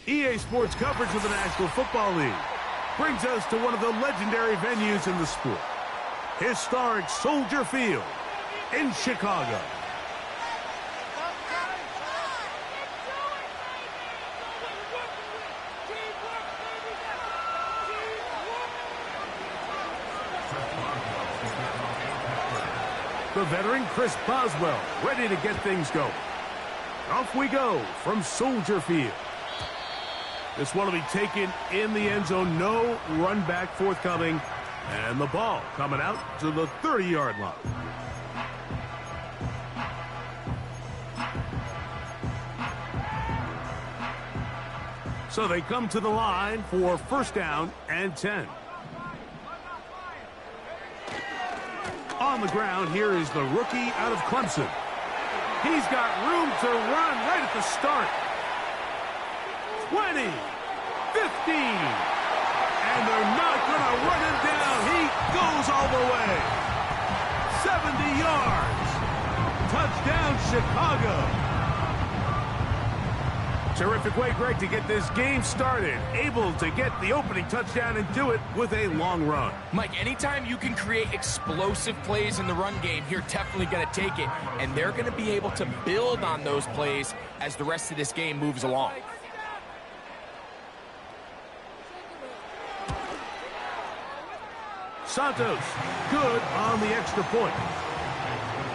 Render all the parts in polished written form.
EA Sports coverage of the National Football League brings us to one of the legendary venues in the sport, historic Soldier Field in Chicago. The veteran Chris Boswell ready to get things going. Off we go from Soldier Field. This one will be taken in the end zone. No run back forthcoming. And the ball coming out to the 30-yard line. So they come to the line for first down and 10. On the ground, here is the rookie out of Clemson. He's got room to run right at the start. 20, 15, and they're not going to run him down. He goes all the way. 70 yards. Touchdown, Chicago. Terrific way, Greg, to get this game started. Able to get the opening touchdown and do it with a long run. Mike, anytime you can create explosive plays in the run game, you're definitely going to take it. And they're going to be able to build on those plays as the rest of this game moves along. Santos, good on the extra point.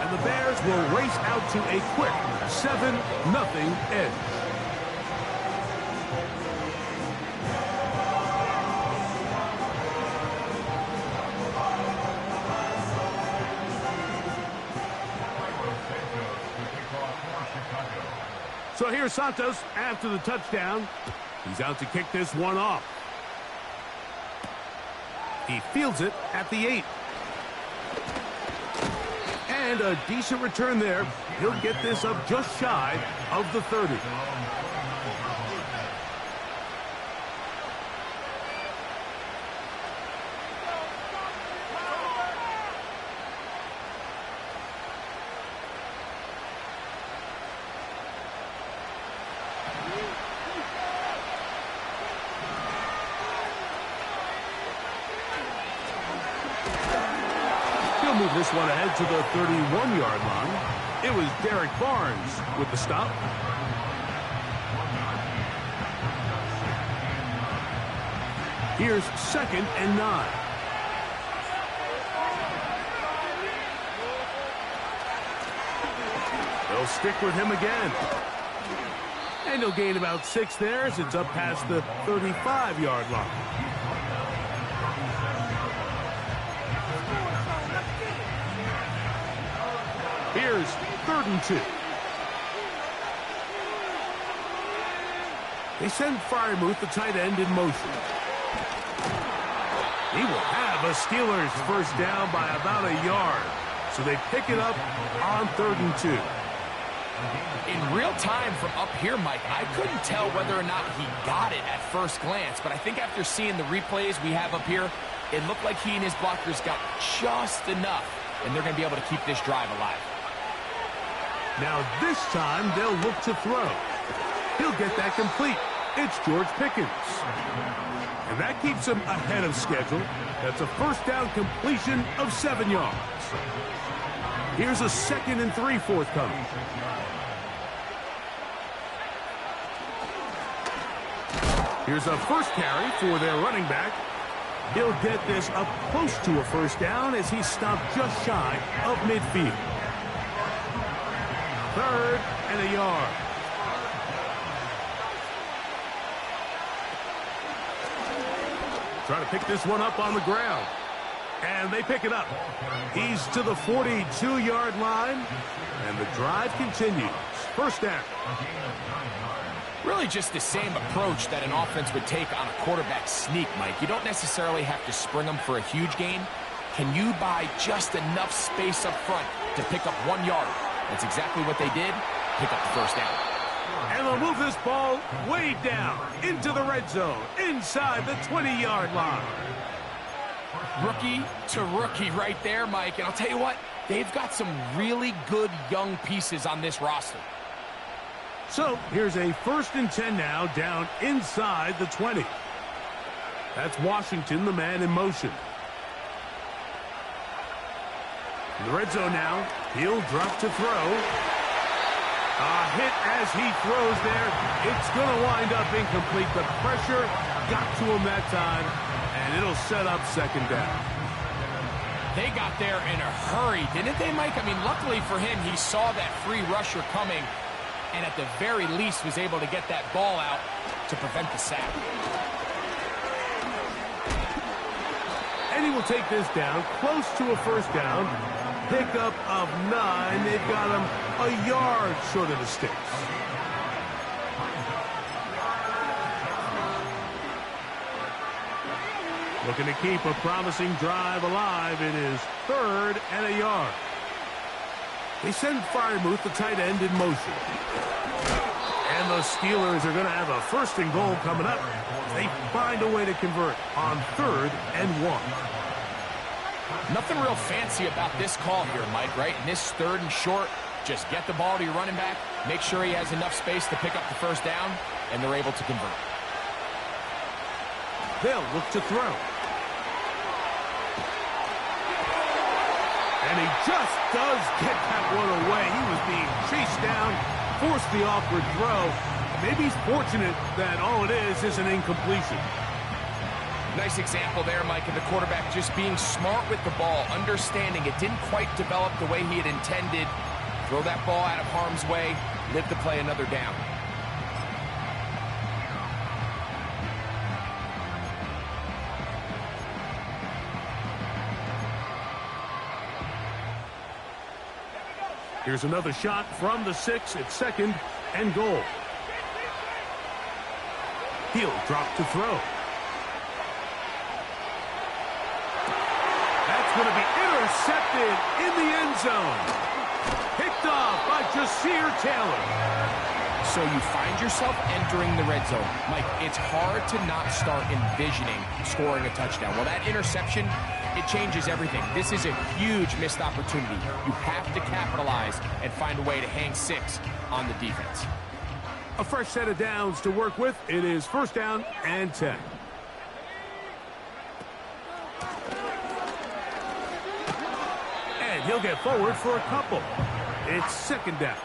And the Bears will race out to a quick 7-0 edge. So here's Santos after the touchdown. He's out to kick this one off. He fields it at the 8. And a decent return there. He'll get this up just shy of the 30. Move this one ahead to the 31-yard line. It was Derek Barnes with the stop. Here's 2nd and 9. They'll stick with him again. And he'll gain about 6 there as it's up past the 35-yard line. Here's 3rd and 2. They send Freiermuth, the tight end, in motion. He will have a Steelers first down by about a yard. So they pick it up on 3rd and 2. In real time from up here, Mike, I couldn't tell whether or not he got it at first glance. But I think after seeing the replays we have up here, it looked like he and his blockers got just enough. And they're going to be able to keep this drive alive. Now this time they'll look to throw. He'll get that complete. It's George Pickens. And that keeps him ahead of schedule. That's a first down completion of 7 yards. Here's a 2nd and 3 forthcoming. Here's a first carry for their running back. He'll get this up close to a first down as he stopped just shy of midfield. 3rd and a yard. Trying to pick this one up on the ground. And they pick it up. He's to the 42-yard line. And the drive continues. First down. Really just the same approach that an offense would take on a quarterback sneak, Mike. You don't necessarily have to spring them for a huge gain. Can you buy just enough space up front to pick up 1 yard? That's exactly what they did. Pick up the first down. And they'll move this ball way down into the red zone, inside the 20-yard line. Rookie to rookie right there, Mike. And I'll tell you what, they've got some really good young pieces on this roster. So here's a 1st and 10 now, down inside the 20. That's Washington, the man in motion. In the red zone now, he'll drop to throw. A hit as he throws there. It's going to wind up incomplete. The pressure got to him that time, and it'll set up 2nd down. They got there in a hurry, didn't they, Mike? I mean, luckily for him, he saw that free rusher coming, and at the very least was able to get that ball out to prevent the sack. And he will take this down, close to a 1st down. Pickup of 9. They've got him a yard short of the sticks. Looking to keep a promising drive alive. It is 3rd and a yard. They send Freiermuth, the tight end, in motion. And the Steelers are going to have a 1st and goal coming up. They find a way to convert on 3rd and 1. Nothing real fancy about this call here, Mike, right? In this 3rd and short, just get the ball to your running back, make sure he has enough space to pick up the 1st down, and they're able to convert. They'll look to throw. And he just does get that one away. He was being chased down, forced the awkward throw. Maybe he's fortunate that all it is an incompletion. Nice example there, Mike, of the quarterback just being smart with the ball, understanding it didn't quite develop the way he had intended. Throw that ball out of harm's way, live to play another down. Here's another shot from the 6 at 2nd and goal. He'll drop to throw. That's going to be intercepted in the end zone. Picked off by Jasir Taylor. So you find yourself entering the red zone. Mike, it's hard to not start envisioning scoring a touchdown. Well, that interception, it changes everything. This is a huge missed opportunity. You have to capitalize and find a way to hang 6 on the defense. A fresh set of downs to work with. It is 1st down and 10. And he'll get forward for a couple. It's 2nd down.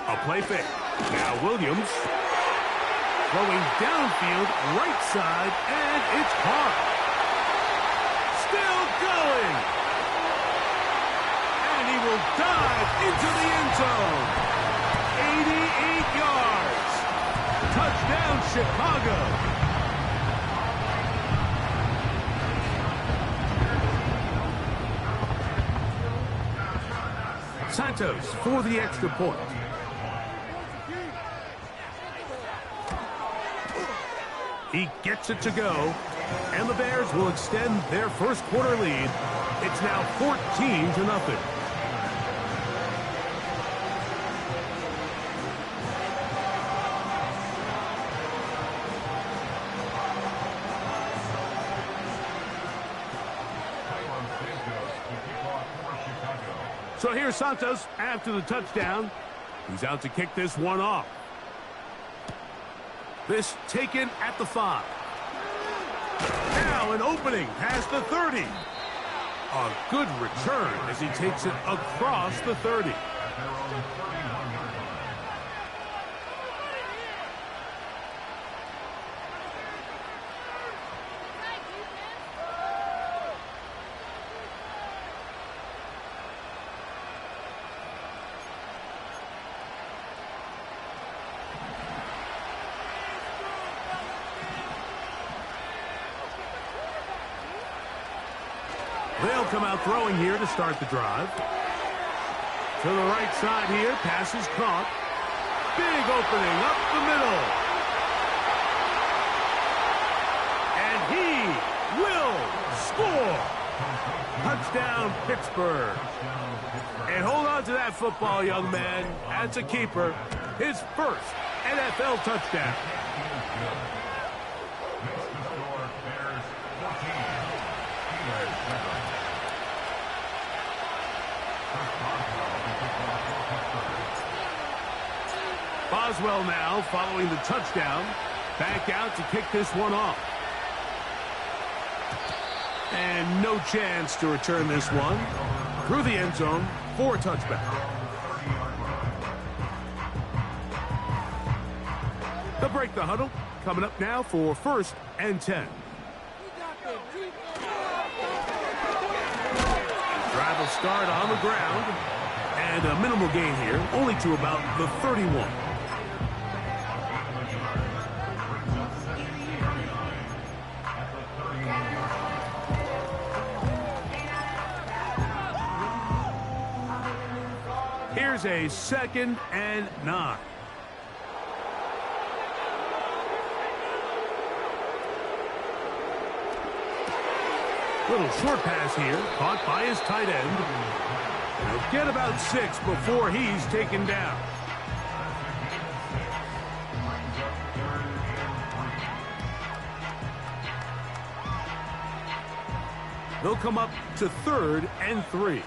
A play fake. Now Williams throwing downfield, right side, and it's caught. Still going. And he will dive into the end zone. 88 yards. Touchdown, Chicago. Santos for the extra point. He gets it to go, and the Bears will extend their 1st quarter lead. It's now 14-0. So here's Santos after the touchdown. He's out to kick this one off. This taken at the 5. Now an opening past the 30. A good return as he takes it across the 30. They'll come out throwing here to start the drive. To the right side here, pass is caught. Big opening up the middle. And he will score. Touchdown, Pittsburgh. And hold on to that football, young man. That's a keeper. His first NFL touchdown. Boswell now following the touchdown. Back out to kick this one off. And no chance to return this one. Through the end zone for a touchback. They'll break the huddle. Coming up now for 1st and 10. Drive will start on the ground. And a minimal gain here, only to about the 31. Here's a 2nd and 9. Little short pass here, caught by his tight end. He'll get about 6 before he's taken down. They'll come up to 3rd and 3.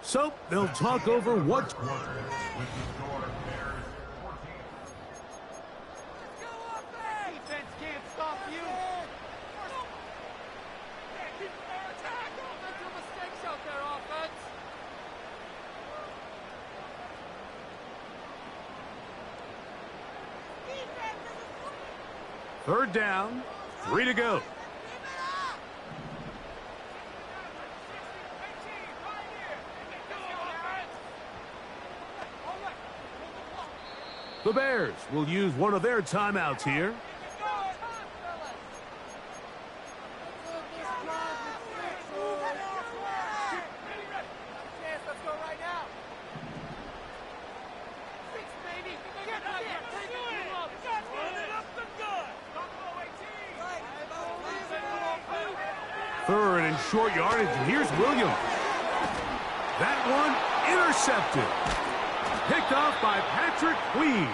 So they'll talk over what's... Third down, 3 to go. The Bears will use one of their timeouts here. Third and short yardage, and here's Williams. That one intercepted. Picked off by Patrick Queen.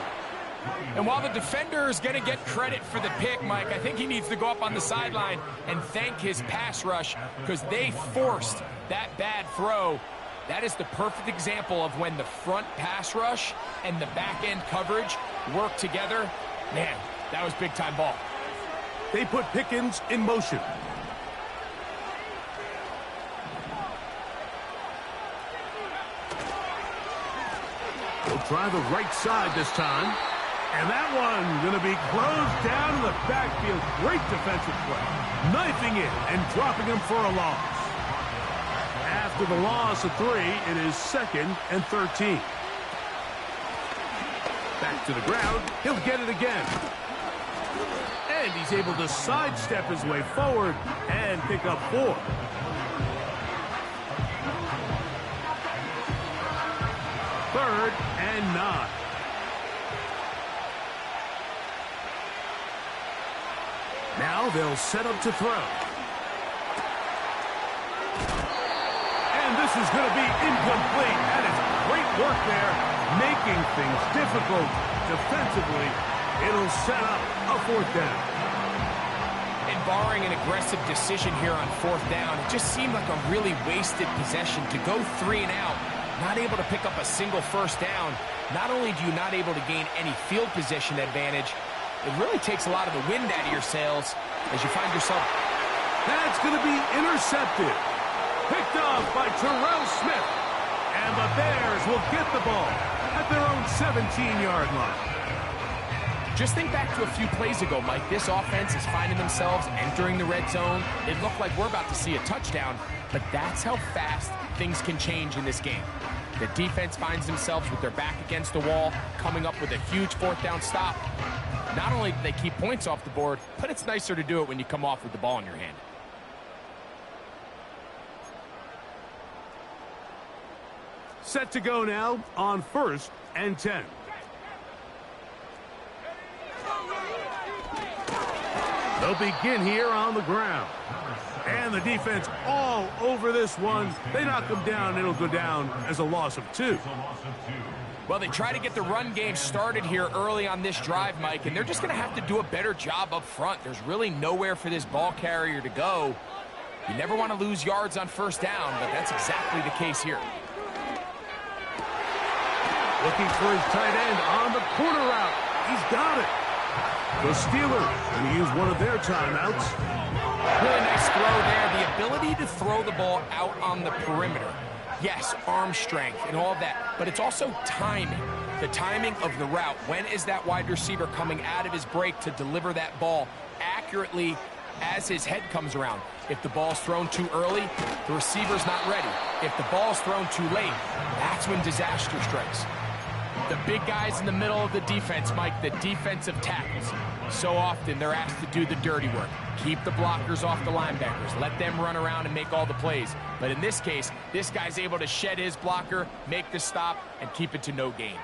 And while the defender is going to get credit for the pick, Mike, I think he needs to go up on the sideline and thank his pass rush because they forced that bad throw. That is the perfect example of when the front pass rush and the back end coverage work together. Man, that was big-time ball. They put Pickens in motion. He'll try the right side this time. And that one going to be closed down in the backfield. Great defensive play. Knifing it and dropping him for a loss. After the loss of 3, it is 2nd and 13. Back to the ground. He'll get it again. And he's able to sidestep his way forward and pick up 4. Third and 9. Now they'll set up to throw. And this is going to be incomplete. That is great work there, making things difficult defensively. It'll set up a 4th down. And barring an aggressive decision here on 4th down, it just seemed like a really wasted possession to go 3 and out. Not able to pick up a single 1st down. Not only do you not able to gain any field position advantage, it really takes a lot of the wind out of your sails as you find yourself. That's going to be intercepted. Picked off by Terrell Smith. And the Bears will get the ball at their own 17-yard line. Just think back to a few plays ago, Mike. This offense is finding themselves entering the red zone. It looked like we're about to see a touchdown, but that's how fast things can change in this game. The defense finds themselves with their back against the wall, coming up with a huge 4th down stop. Not only do they keep points off the board, but it's nicer to do it when you come off with the ball in your hand. Set to go now on 1st and 10. They'll begin here on the ground. And the defense all over this one. They knock him down. It'll go down as a loss of 2. Well, they try to get the run game started here early on this drive, Mike, and they're just going to have to do a better job up front. There's really nowhere for this ball carrier to go. You never want to lose yards on first down, but that's exactly the case here. Looking for his tight end on the corner route. He's got it. The Steelers going to use one of their timeouts. Really nice throw there. The ability to throw the ball out on the perimeter. Yes, arm strength and all that, but it's also timing. The timing of the route. When is that wide receiver coming out of his break to deliver that ball accurately as his head comes around? If the ball's thrown too early, the receiver's not ready. If the ball's thrown too late, that's when disaster strikes. The big guys in the middle of the defense, Mike, the defensive tackles. So often they're asked to do the dirty work. Keep the blockers off the linebackers. Let them run around and make all the plays. But in this case, this guy's able to shed his blocker, make the stop, and keep it to no gain.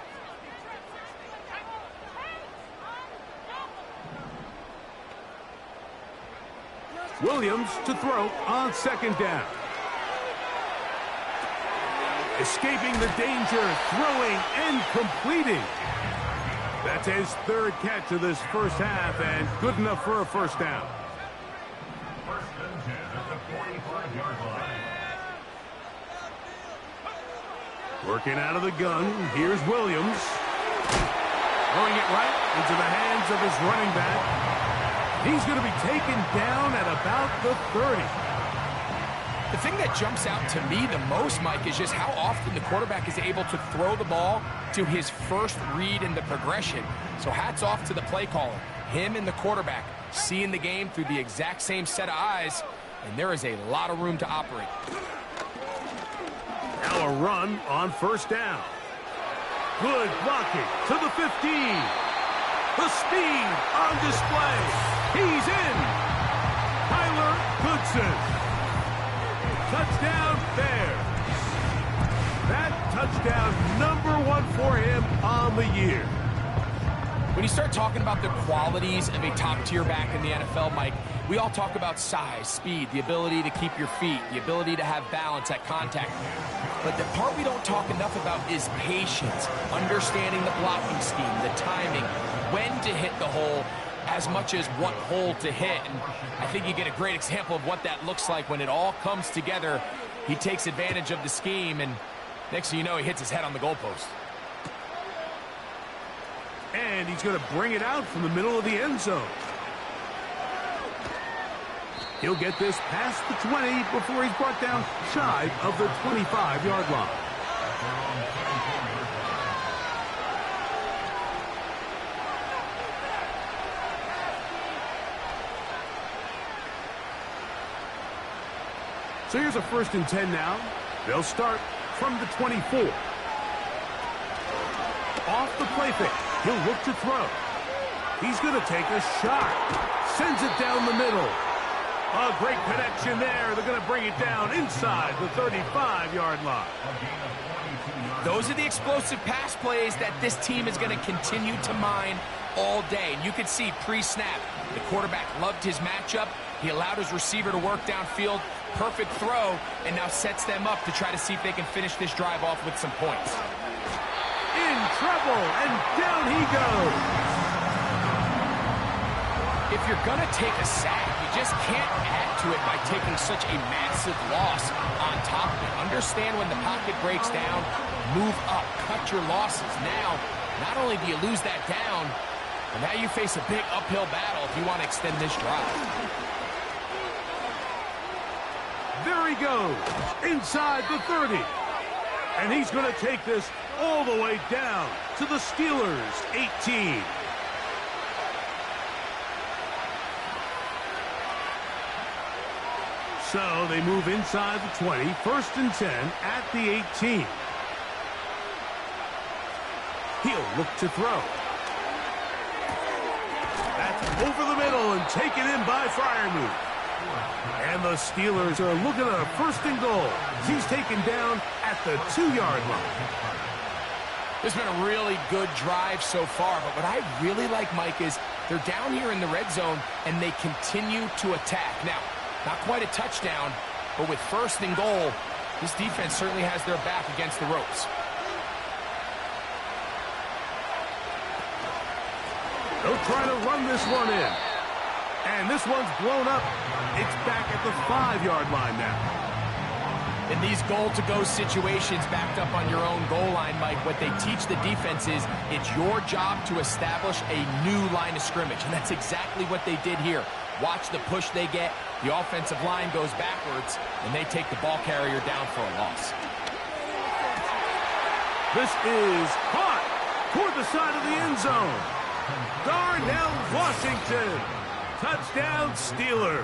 Williams to throw on second down. Escaping the danger, throwing and completing. That's his third catch of this first half, and good enough for a first down. First and 10 at the 45-yard line. Working out of the gun, here's Williams. Throwing it right into the hands of his running back. He's going to be taken down at about the 30. The thing that jumps out to me the most, Mike, is just how often the quarterback is able to throw the ball to his first read in the progression. So hats off to the play caller. Him and the quarterback seeing the game through the exact same set of eyes, and there is a lot of room to operate. Now a run on first down. Good blocking to the 15. The speed on display. He's in. Tyler Goodson. Touchdown Bears. That touchdown #1 for him on the year. When you start talking about the qualities of a top-tier back in the NFL, Mike, we all talk about size, speed, the ability to keep your feet, the ability to have balance at contact. But the part we don't talk enough about is patience, understanding the blocking scheme, the timing, when to hit the hole, as much as what hole to hit. And I think you get a great example of what that looks like when it all comes together. He takes advantage of the scheme, and next thing you know, he hits his head on the goalpost. And he's going to bring it out from the middle of the end zone. He'll get this past the 20 before he's brought down shy of the 25-yard line. So here's a 1st and 10 now. They'll start from the 24. Off the play fake. He'll look to throw. He's going to take a shot. Sends it down the middle. A great connection there. They're going to bring it down inside the 35-yard line. Those are the explosive pass plays that this team is going to continue to mine all day. And you can see pre-snap, the quarterback loved his matchup. He allowed his receiver to work downfield. Perfect throw, and now sets them up to try to see if they can finish this drive off with some points. In trouble, and down he goes. If you're going to take a sack, you just can't add to it by taking such a massive loss on top of it. Understand when the pocket breaks down, move up, cut your losses. Now, not only do you lose that down, but now you face a big uphill battle if you want to extend this drive. There he goes, inside the 30. And he's going to take this all the way down to the Steelers' 18. So they move inside the 20, 1st and 10 at the 18. He'll look to throw. That's over the middle and taken in by Freiermuth. And the Steelers are looking at a 1st and goal. He's taken down at the 2-yard line. This has been a really good drive so far, but what I really like, Mike, is They're down here in the red zone, and they continue to attack. Now, not quite a touchdown, but with 1st and goal, this defense certainly has their back against the ropes. They'll try to run this one in. And this one's blown up. It's back at the 5-yard line now. In these goal-to-go situations backed up on your own goal line, Mike, what they teach the defense is it's your job to establish a new line of scrimmage, and that's exactly what they did here. Watch the push they get. The offensive line goes backwards, and they take the ball carrier down for a loss. This is caught toward the side of the end zone. Darnell Washington. Touchdown, Steelers.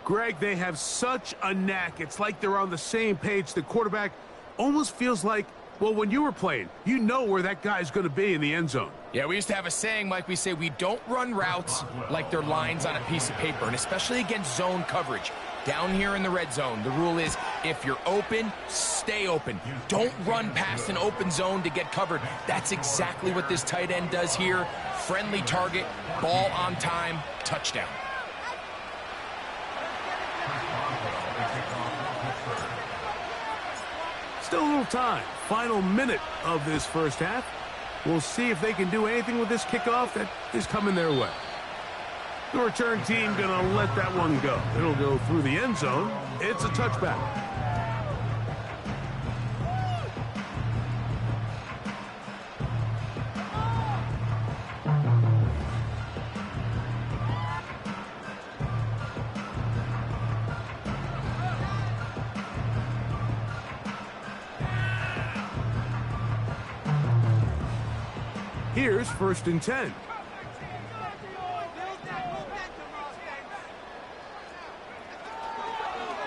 Greg, they have such a knack. It's like they're on the same page. The quarterback almost feels like, well, when you were playing, you know where that guy's going to be in the end zone. Yeah, we used to have a saying, Mike, we say we don't run routes like they're lines on a piece of paper, and especially against zone coverage. Down here in the red zone, the rule is if you're open, stay open. Don't run past an open zone to get covered. That's exactly what this tight end does here. Friendly target, ball on time, touchdown. Still a little time. Final minute of this first half. We'll see if they can do anything with this kickoff that is coming their way. The return team gonna let that one go. It'll go through the end zone. It's a touchback. Here's 1st and 10.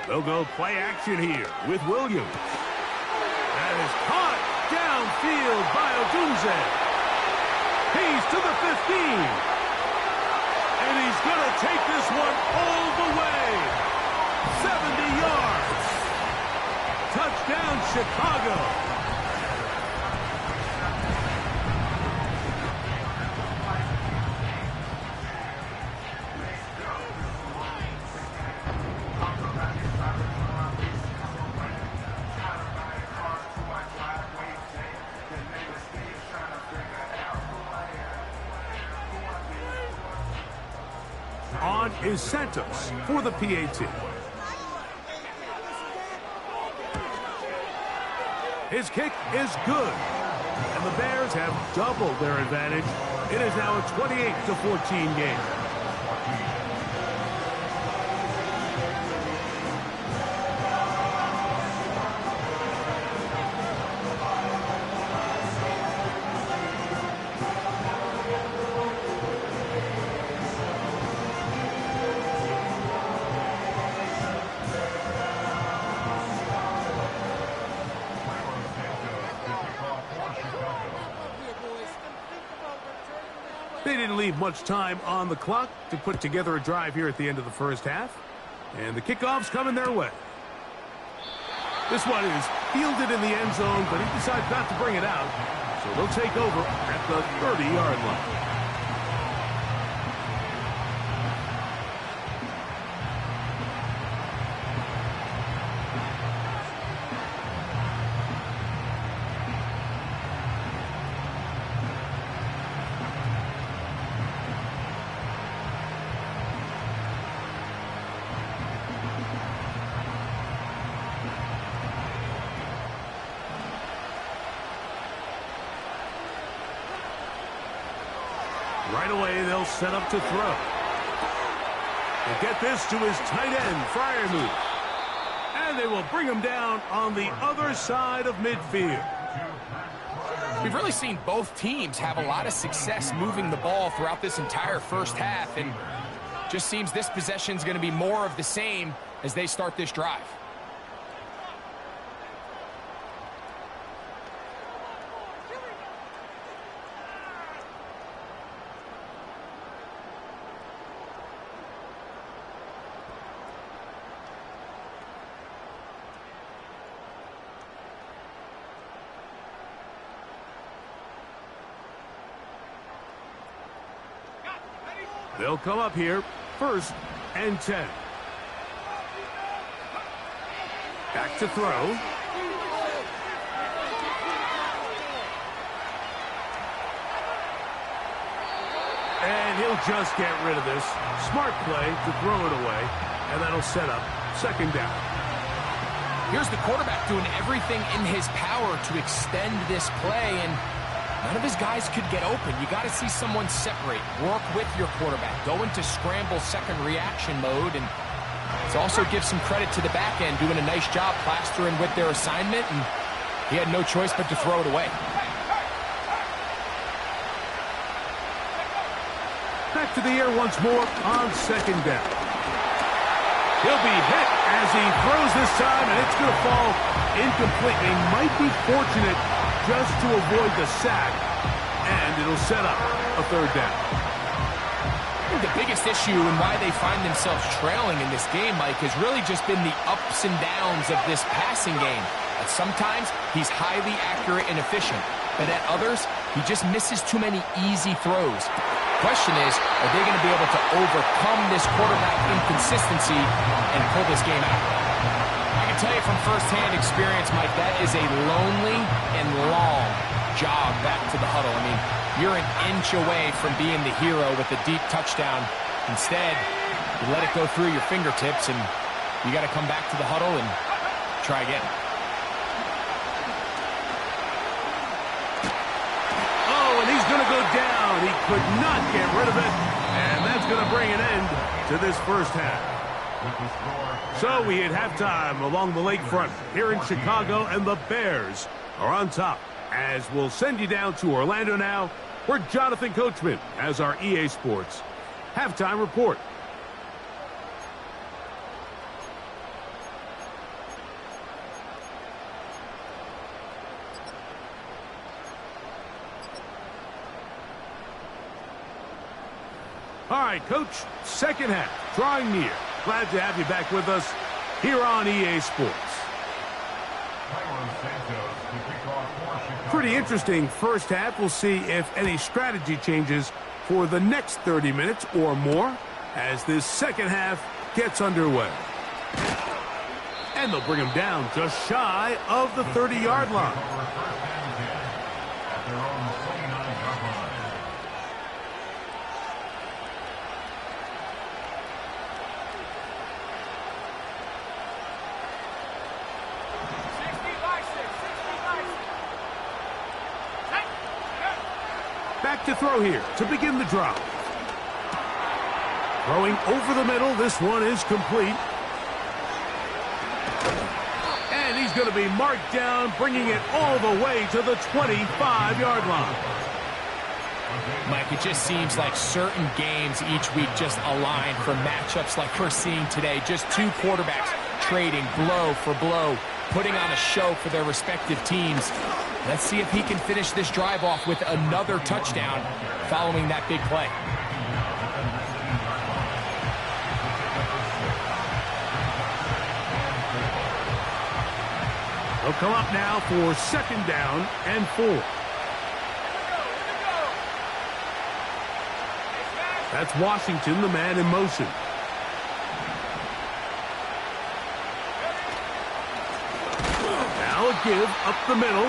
They'll go play action here with Williams. That is caught downfield by Odunze. He's to the 15. And he's going to take this one all the way. 70 yards. Touchdown, Chicago. On is Santos for the PAT. His kick is good. And the Bears have doubled their advantage. It is now a 28-14 game. They didn't leave much time on the clock to put together a drive here at the end of the first half. And the kickoff's coming their way. This one is fielded in the end zone, but he decides not to bring it out. So they'll take over at the 30-yard line. Right away, they'll set up to throw. They'll get this to his tight end, Freiermuth. And they will bring him down on the other side of midfield. We've really seen both teams have a lot of success moving the ball throughout this entire first half, and just seems this possession is going to be more of the same as they start this drive. They'll come up here, 1st and 10. Back to throw. And he'll just get rid of this. Smart play to throw it away, and that'll set up 2nd down. Here's the quarterback doing everything in his power to extend this play, and none of his guys could get open. You got to see someone separate, work with your quarterback, go into scramble second reaction mode, and it also gives some credit to the back end doing a nice job plastering with their assignment, and he had no choice but to throw it away. Back to the air once more on 2nd down. He'll be hit as he throws this time, and it's going to fall incomplete. They might be fortunate just to avoid the sack, and it'll set up a 3rd down. I think the biggest issue and why they find themselves trailing in this game, Mike, has really just been the ups and downs of this passing game. At sometimes, he's highly accurate and efficient, but at others, he just misses too many easy throws. The question is, are they going to be able to overcome this quarterback inconsistency and pull this game out? I can tell you from firsthand experience, Mike, that is a lonely and long jog back to the huddle. I mean, you're an inch away from being the hero with a deep touchdown. Instead, you let it go through your fingertips, and you got to come back to the huddle and try again. Oh, and he's going to go down. He could not get rid of it, and that's going to bring an end to this 1st half. So we hit halftime along the lakefront here in Chicago, and the Bears are on top. As we'll send you down to Orlando now, where Jonathan Coachman has our EA Sports halftime report. All right, Coach, 2nd half, drawing near. Glad to have you back with us here on EA Sports. Pretty interesting 1st half. We'll see if any strategy changes for the next 30 minutes or more as this 2nd half gets underway. And they'll bring him down just shy of the 30-yard line. Back to throw here to begin the drive. Throwing over the middle. This one is complete. And he's going to be marked down, bringing it all the way to the 25-yard line. Mike, it just seems like certain games each week just align for matchups like we're seeing today. Just two quarterbacks trading blow for blow, putting on a show for their respective teams. Let's see if he can finish this drive off with another touchdown following that big play. They'll come up now for 2nd down and 4. That's Washington, the man in motion. Now a give up the middle,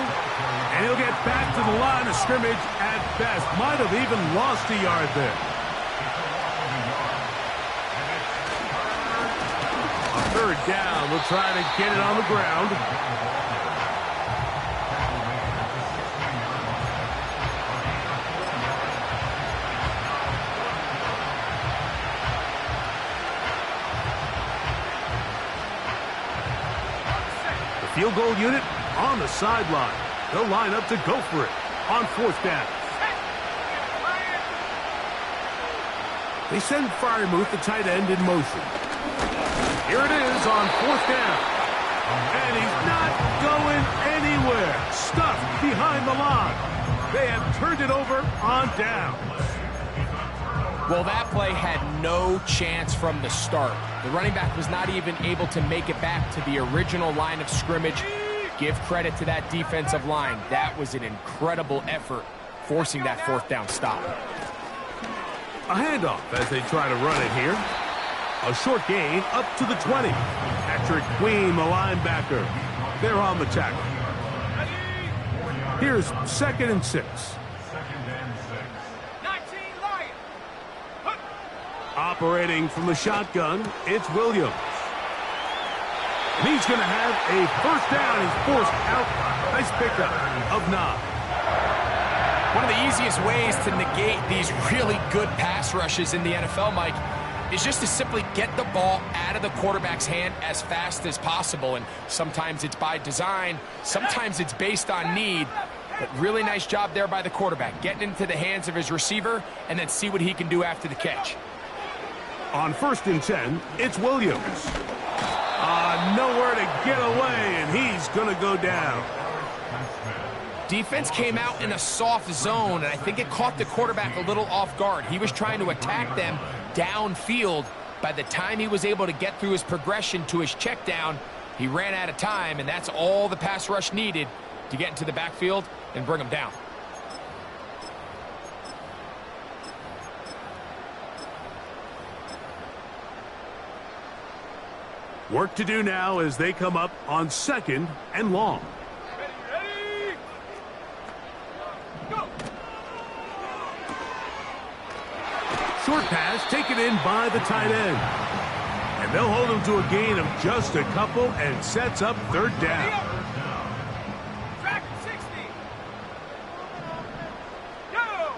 and he'll get back to the line of scrimmage at best. Might have even lost a yard there. A 3rd down. We'll try to get it on the ground. Field goal unit on the sideline. They'll line up to go for it on 4th down. They send Freiermuth, the tight end, in motion. Here it is on 4th down. And he's not going anywhere. Stuffed behind the line. They have turned it over on downs. Well, that play had no chance from the start. The running back was not even able to make it back to the original line of scrimmage. Give credit to that defensive line. That was an incredible effort, forcing that 4th down stop. A handoff as they try to run it here. A short gain up to the 20. Patrick Queen, the linebacker. They're on the tackle. Here's 2nd and 6. Operating from the shotgun, it's Williams. And he's going to have a first down. He's forced out. Nice pickup of 9. One of the easiest ways to negate these really good pass rushes in the NFL, Mike, is just to simply get the ball out of the quarterback's hand as fast as possible. And sometimes it's by design, sometimes it's based on need. But really nice job there by the quarterback, getting into the hands of his receiver and then see what he can do after the catch. On 1st and 10, it's Williams. Nowhere to get away, and he's going to go down. Defense came out in a soft zone, and I think it caught the quarterback a little off guard. He was trying to attack them downfield. By the time he was able to get through his progression to his check down, he ran out of time, and that's all the pass rush needed to get into the backfield and bring him down. Work to do now as they come up on 2nd and long. Ready, go. Short pass taken in by the tight end. And they'll hold him to a gain of just a couple and sets up 3rd down. Track 60. Go.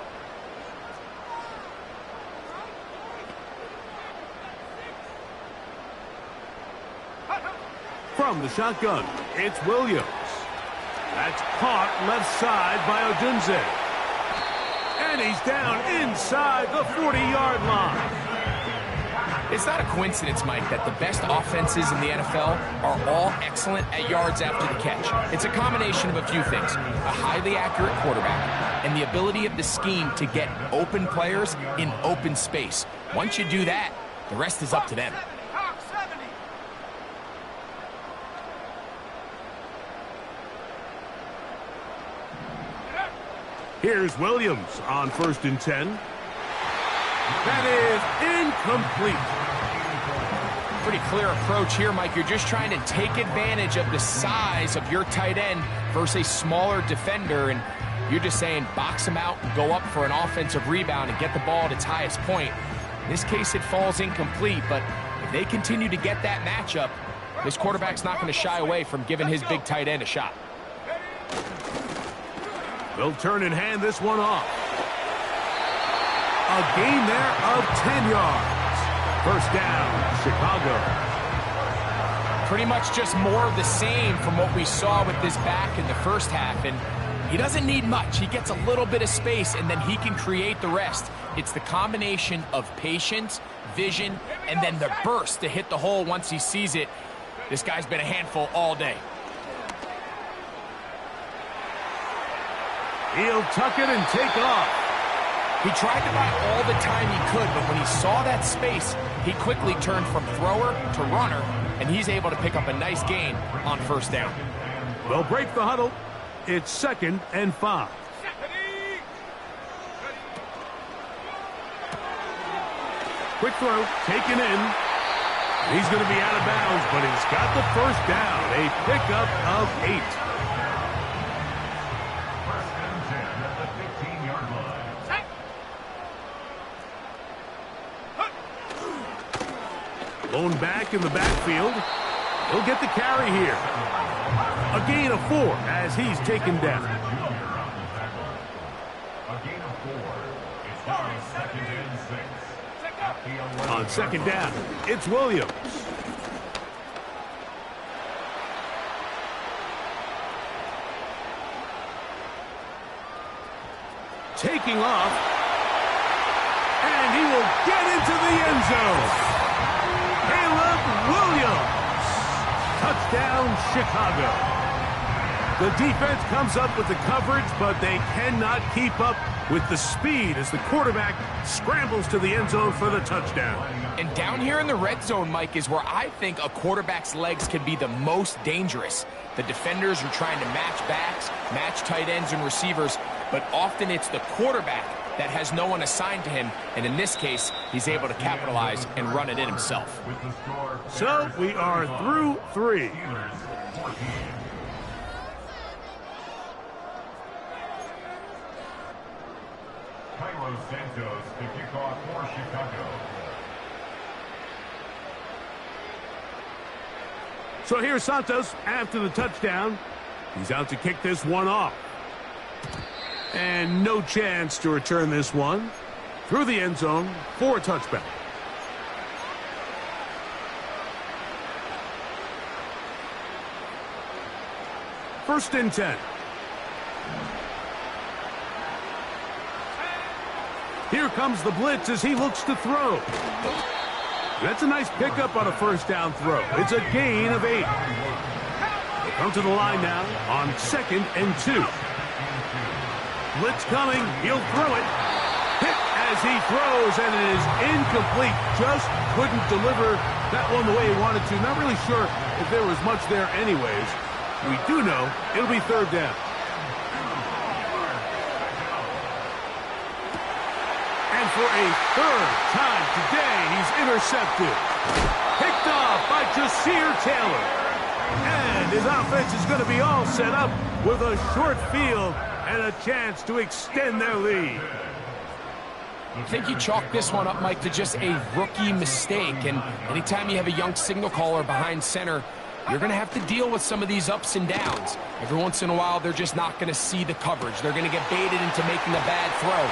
From the shotgun, it's Williams. That's caught left side by Odunze. And he's down inside the 40-yard line. It's not a coincidence, Mike, that the best offenses in the NFL are all excellent at yards after the catch. It's a combination of a few things: a highly accurate quarterback and the ability of the scheme to get open players in open space. Once you do that, the rest is up to them. Here's Williams on 1st and 10. That is incomplete. Pretty clear approach here, Mike. You're just trying to take advantage of the size of your tight end versus a smaller defender, and you're just saying box him out and go up for an offensive rebound and get the ball at its highest point. In this case, it falls incomplete, but if they continue to get that matchup, this quarterback's not going to shy away from giving his big tight end a shot. They'll turn and hand this one off. A gain there of 10 yards. First down, Chicago. Pretty much just more of the same from what we saw with this back in the first half, and he doesn't need much. He gets a little bit of space, and then he can create the rest. It's the combination of patience, vision, and then the burst to hit the hole once he sees it. This guy's been a handful all day. He'll tuck it and take off. He tried to buy all the time he could, but when he saw that space, he quickly turned from thrower to runner, and he's able to pick up a nice gain on 1st down. They'll break the huddle. It's 2nd and 5. Quick throw, taken in. He's going to be out of bounds, but he's got the first down. A pickup of 8. Blown back in the backfield. He'll get the carry here. A gain of 4 as he's taken down. A gain of 4. It's now 2nd and 6. On 2nd down, it's Williams. Taking off. And he will get into the end zone. Caleb Williams. Touchdown, Chicago. The defense comes up with the coverage, but they cannot keep up with the speed as the quarterback scrambles to the end zone for the touchdown. And down here in the red zone, Mike, is where I think a quarterback's legs can be the most dangerous. The defenders are trying to match backs, match tight ends and receivers, but often it's the quarterback that has no one assigned to him, and in this case, he's able to capitalize and run it in himself. With the score, So we are through 3. Steelers 14. Cairo Santos to kick off for Chicago. So here's Santos after the touchdown. He's out to kick this one off. And no chance to return this one through the end zone for a touchback. First and 10. Here comes the blitz as he looks to throw. That's a nice pickup on a first down throw. It's a gain of 8. They come to the line now on 2nd and 2. Blitz coming. He'll throw it. Hit as he throws, and it is incomplete. Just couldn't deliver that one the way he wanted to. Not really sure if there was much there anyways. We do know it'll be 3rd down. And for a 3rd time today, he's intercepted. Picked off by Jasir Taylor. And his offense is going to be all set up with a short field and a chance to extend their lead. I think you chalk this one up, Mike, to just a rookie mistake. And anytime you have a young signal caller behind center, you're going to have to deal with some of these ups and downs. Every once in a while, they're just not going to see the coverage. They're going to get baited into making a bad throw.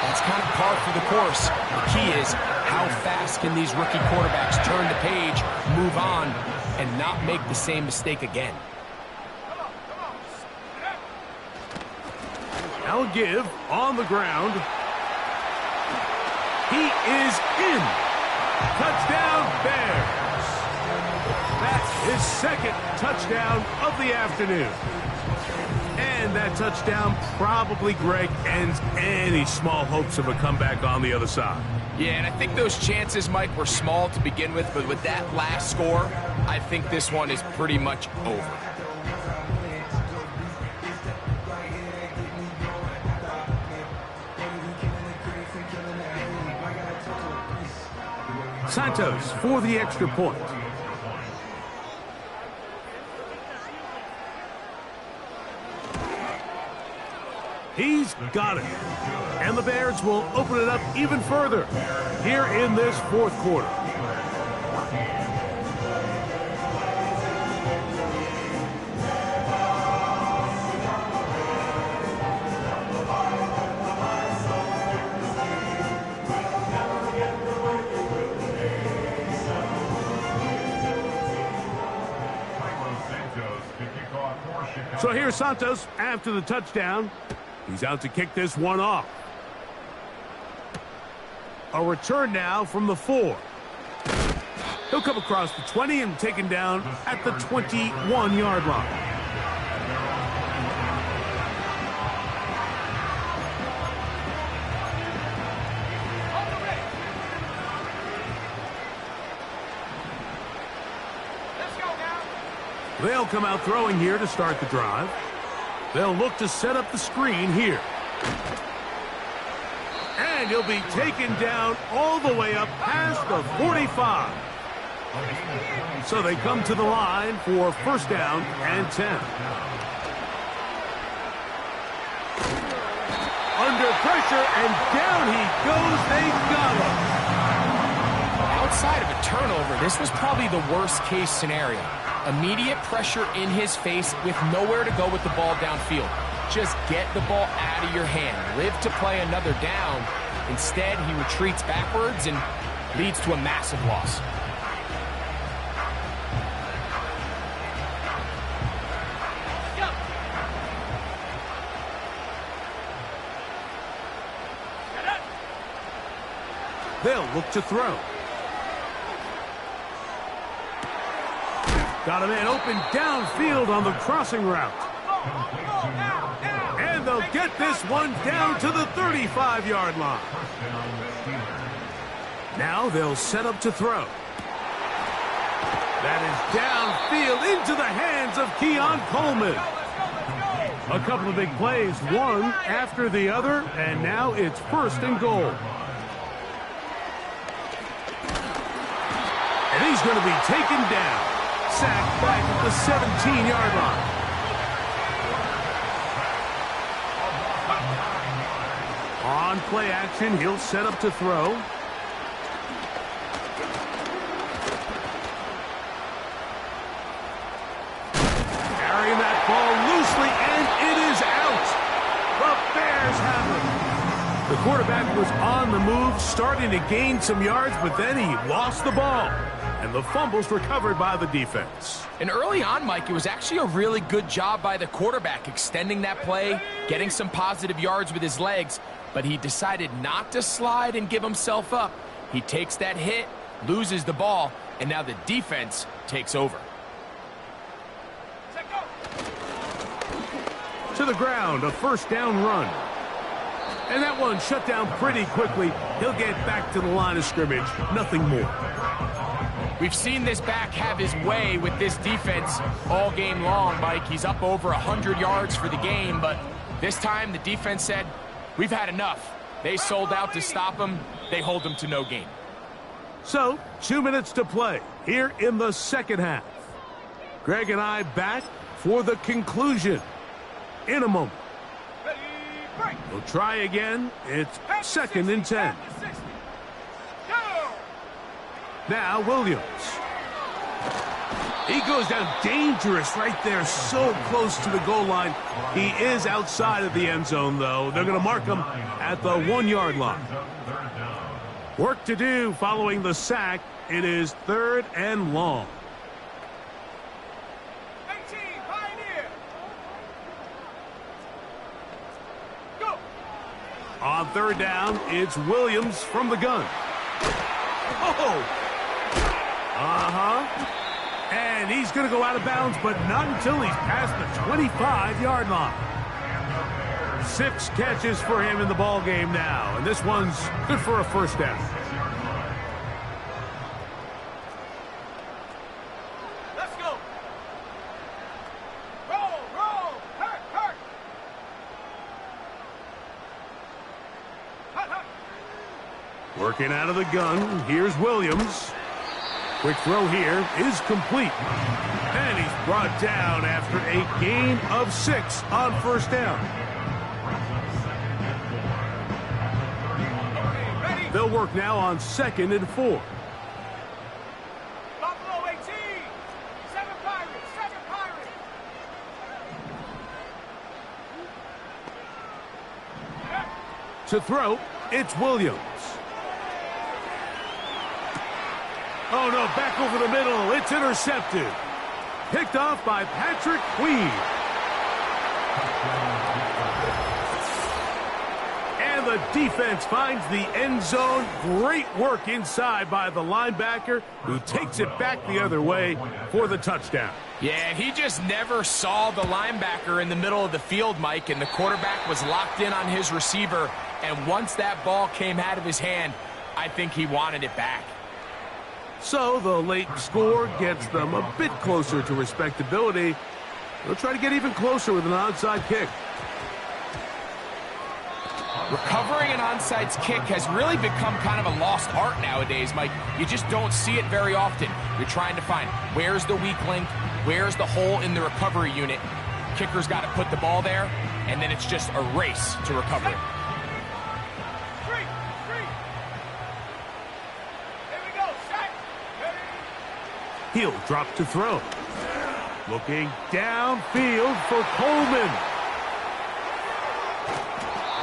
That's kind of par for the course. The key is how fast can these rookie quarterbacks turn the page, move on, and not make the same mistake again. Now give on the ground. He is in. Touchdown, Bears. That's his 2nd touchdown of the afternoon. And that touchdown probably, Greg, ends any small hopes of a comeback on the other side. Yeah, and I think those chances, Mike, were small to begin with, but with that last score, I think this one is pretty much over. Santos for the extra point. He's got it. And the Bears will open it up even further here in this 4th quarter. So here's Santos after the touchdown. He's out to kick this one off. A return now from the 4. He'll come across the 20 and taken down at the 21-yard line. They'll come out throwing here to start the drive. They'll look to set up the screen here. And he'll be taken down all the way up past the 45. So they come to the line for 1st down and 10. Under pressure, and down he goes. They got him. Outside of a turnover, this was probably the worst-case scenario. Immediate pressure in his face with nowhere to go with the ball downfield. Just get the ball out of your hand. Live to play another down. Instead, he retreats backwards and leads to a massive loss. They'll look to throw. Got a man open downfield on the crossing route. And they'll get this one down to the 35-yard line. Now they'll set up to throw. That is downfield into the hands of Keon Coleman. A couple of big plays, one after the other, and now it's 1st and goal. And he's going to be taken down. Sacked back at the 17-yard line. On play action, he'll set up to throw. Carrying that ball loosely, and it is out. The Bears have it. The quarterback was on the move, starting to gain some yards, but then he lost the ball. And the fumble's recovered by the defense. And early on, Mike, it was actually a really good job by the quarterback extending that play, getting some positive yards with his legs, but he decided not to slide and give himself up. He takes that hit, loses the ball, and now the defense takes over. To the ground, a 1st down run. And that one shut down pretty quickly. He'll get back to the line of scrimmage, nothing more. We've seen this back have his way with this defense all game long, Mike. He's up over 100 yards for the game, but this time the defense said, we've had enough. They sold out to stop him. They hold him to no gain. So, 2 minutes to play here in the 2nd half. Greg and I back for the conclusion in a moment. We'll try again. It's 2nd and 10. Now Williams. He goes down dangerous right there, so close to the goal line. He is outside of the end zone, though. They're going to mark him at the 1-yard line. Work to do following the sack. It is 3rd and long. 18, Pioneer. Go. On 3rd down, it's Williams from the gun. Oh! And he's going to go out of bounds, but not until he's past the 25-yard line. 6 catches for him in the ball game now, and this one's good for a 1st down. Let's go. Roll. Hurt. Hut. Working out of the gun, here's Williams. Quick throw here is complete. And he's brought down after a gain of 6 on 1st down. They'll work now on 2nd and 4. Buffalo 18. 7 Pirates. To throw, it's Williams. Oh, no, back over the middle. It's intercepted. Picked off by Patrick Queen. And the defense finds the end zone. Great work inside by the linebacker, who takes it back the other way for the touchdown. Yeah, he just never saw the linebacker in the middle of the field, Mike, and the quarterback was locked in on his receiver, and once that ball came out of his hand, I think he wanted it back. So the late score gets them a bit closer to respectability. They'll try to get even closer with an onside kick. Recovering an onside kick has really become kind of a lost art nowadays, Mike. You just don't see it very often. You're trying to find where's the weak link, where's the hole in the recovery unit. Kicker's got to put the ball there, and then it's just a race to recover it. He'll drop to throw. Looking downfield for Coleman.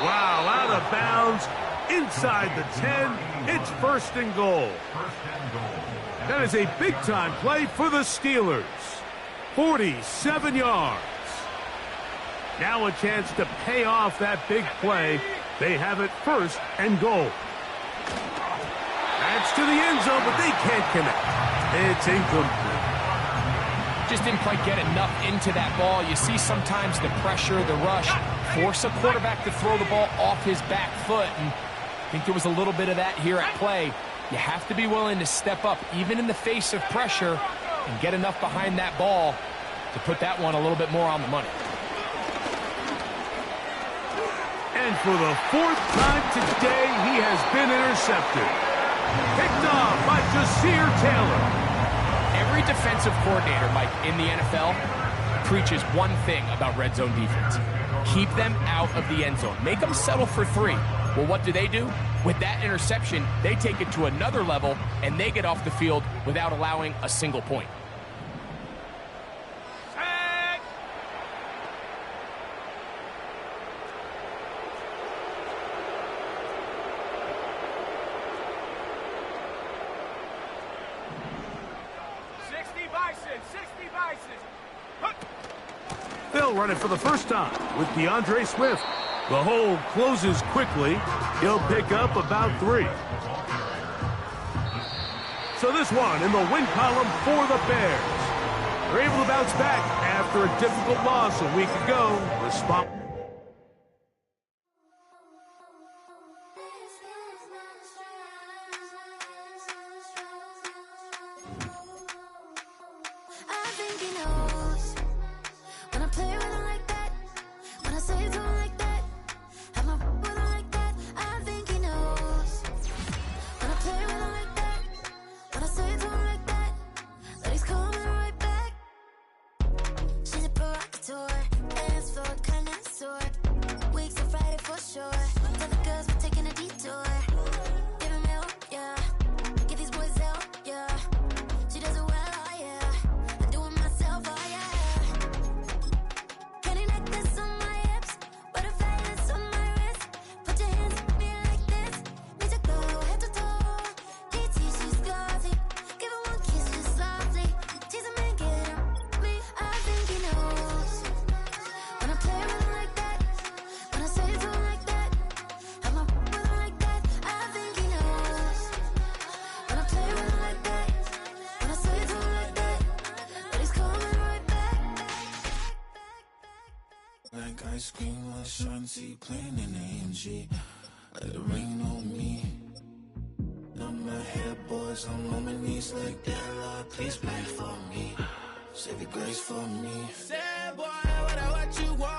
Wow, out of bounds. Inside the 10. It's 1st and goal. That is a big-time play for the Steelers. 47 yards. Now a chance to pay off that big play. They have it 1st and goal. That's to the end zone, but they can't connect. It's incomplete. Just didn't quite get enough into that ball. You see sometimes the pressure, the rush, force a quarterback to throw the ball off his back foot. And I think there was a little bit of that here at play. You have to be willing to step up, even in the face of pressure, and get enough behind that ball to put that one a little bit more on the money. And for the fourth time today, he has been intercepted. Picked off by Jasir Taylor. Every defensive coordinator, Mike, in the NFL preaches one thing about red zone defense. Keep them out of the end zone. Make them settle for 3. Well, what do? With that interception, they take it to another level, and they get off the field without allowing a single point. Set. They'll run it for the first time with DeAndre Swift. The hole closes quickly. He'll pick up about 3. So this one in the win column for the Bears. They're able to bounce back after a difficult loss a week ago. Like ice cream, my shanty playing in AMG. Let it rain on me. On my head, boys, I'm on my knees like that. Lord, please pray for me. Save your grace for me. Say, boy, what you want?